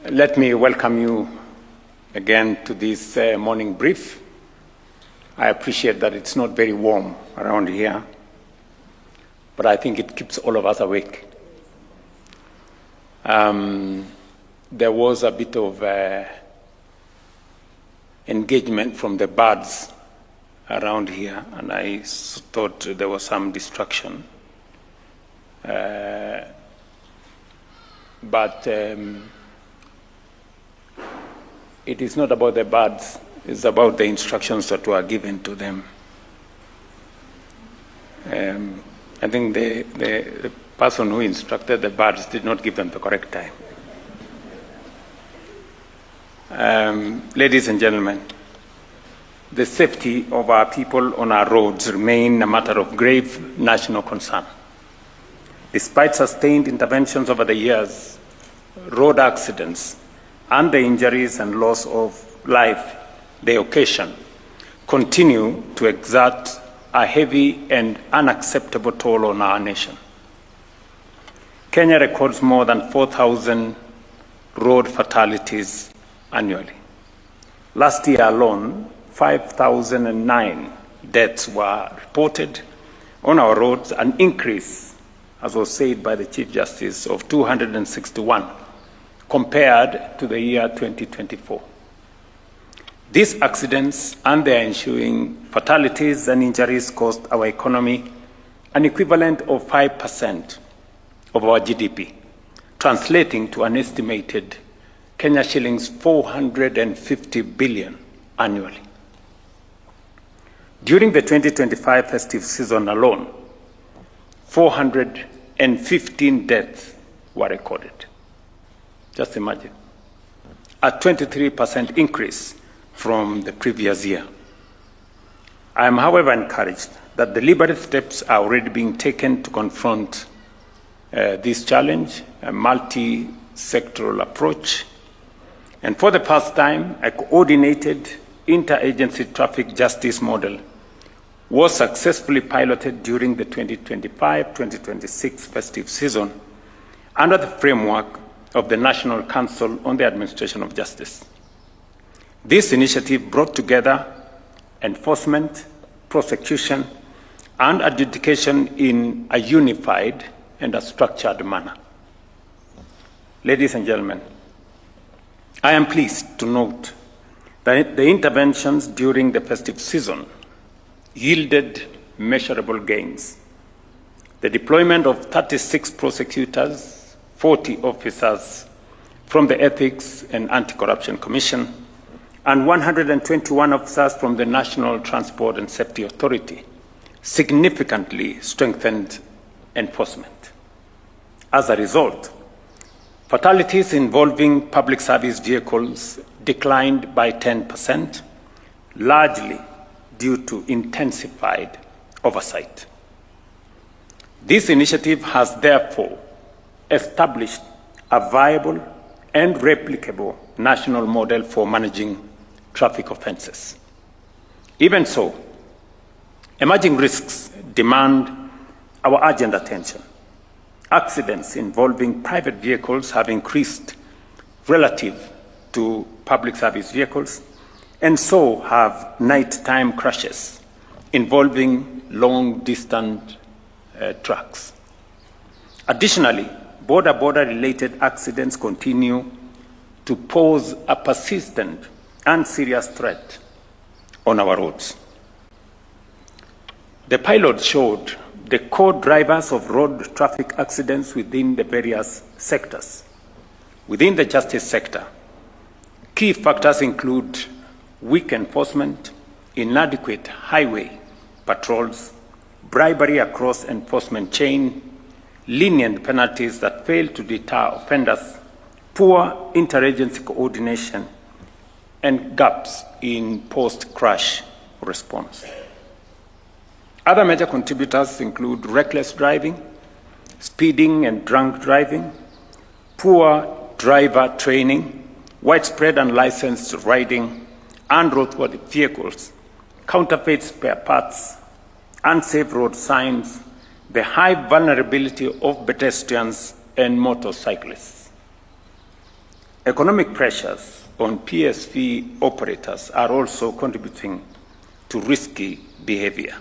Let me welcome you again to this morning brief. I appreciate that it's not very warm around here, but I think it keeps all of us awake. There was a bit of engagement from the birds around here, and I thought there was some distraction. But it is not about the birds, it's about the instructions that were given to them. I think the person who instructed the birds did not give them the correct time. Ladies and gentlemen, the safety of our people on our roads remain a matter of grave national concern. Despite sustained interventions over the years, road accidents and the injuries and loss of life they occasion continue to exert a heavy and unacceptable toll on our nation. Kenya records more than 4,000 road fatalities annually. Last year alone, 5,009 deaths were reported on our roads, an increase, as was said by the Chief Justice, of 261 compared to the year 2024. These accidents and their ensuing fatalities and injuries cost our economy an equivalent of 5% of our GDP, translating to an estimated Kenya shillings 450 billion annually. During the 2025 festive season alone, 415 deaths were recorded. Just imagine, a 23% increase from the previous year. I am, however, encouraged that deliberate steps are already being taken to confront this challenge, a multi-sectoral approach. And for the first time, a coordinated interagency traffic justice model was successfully piloted during the 2025-2026 festive season under the framework of the National Council on the Administration of Justice. This initiative brought together enforcement, prosecution, and adjudication in a unified and a structured manner. Ladies and gentlemen, I am pleased to note that the interventions during the festive season yielded measurable gains. The deployment of 36 prosecutors, 40 officers from the Ethics and Anti-Corruption Commission, and 121 officers from the National Transport and Safety Authority significantly strengthened enforcement. As a result, fatalities involving public service vehicles declined by 10%, largely due to intensified oversight. This initiative has therefore established a viable and replicable national model for managing traffic offenses. Even so, emerging risks demand our urgent attention. Accidents involving private vehicles have increased relative to public service vehicles, and so have nighttime crashes involving long-distance trucks. Additionally, border-related accidents continue to pose a persistent and serious threat on our roads. The pilot showed the core drivers of road traffic accidents within the various sectors. Within the justice sector, key factors include weak enforcement, inadequate highway patrols, bribery across enforcement chain, lenient penalties that fail to deter offenders, poor interagency coordination, and gaps in post-crash response. Other major contributors include reckless driving, speeding and drunk driving, poor driver training, widespread unlicensed riding, unroadworthy vehicles, counterfeit spare parts, unsafe road signs, the high vulnerability of pedestrians and motorcyclists. Economic pressures on PSV operators are also contributing to risky behavior.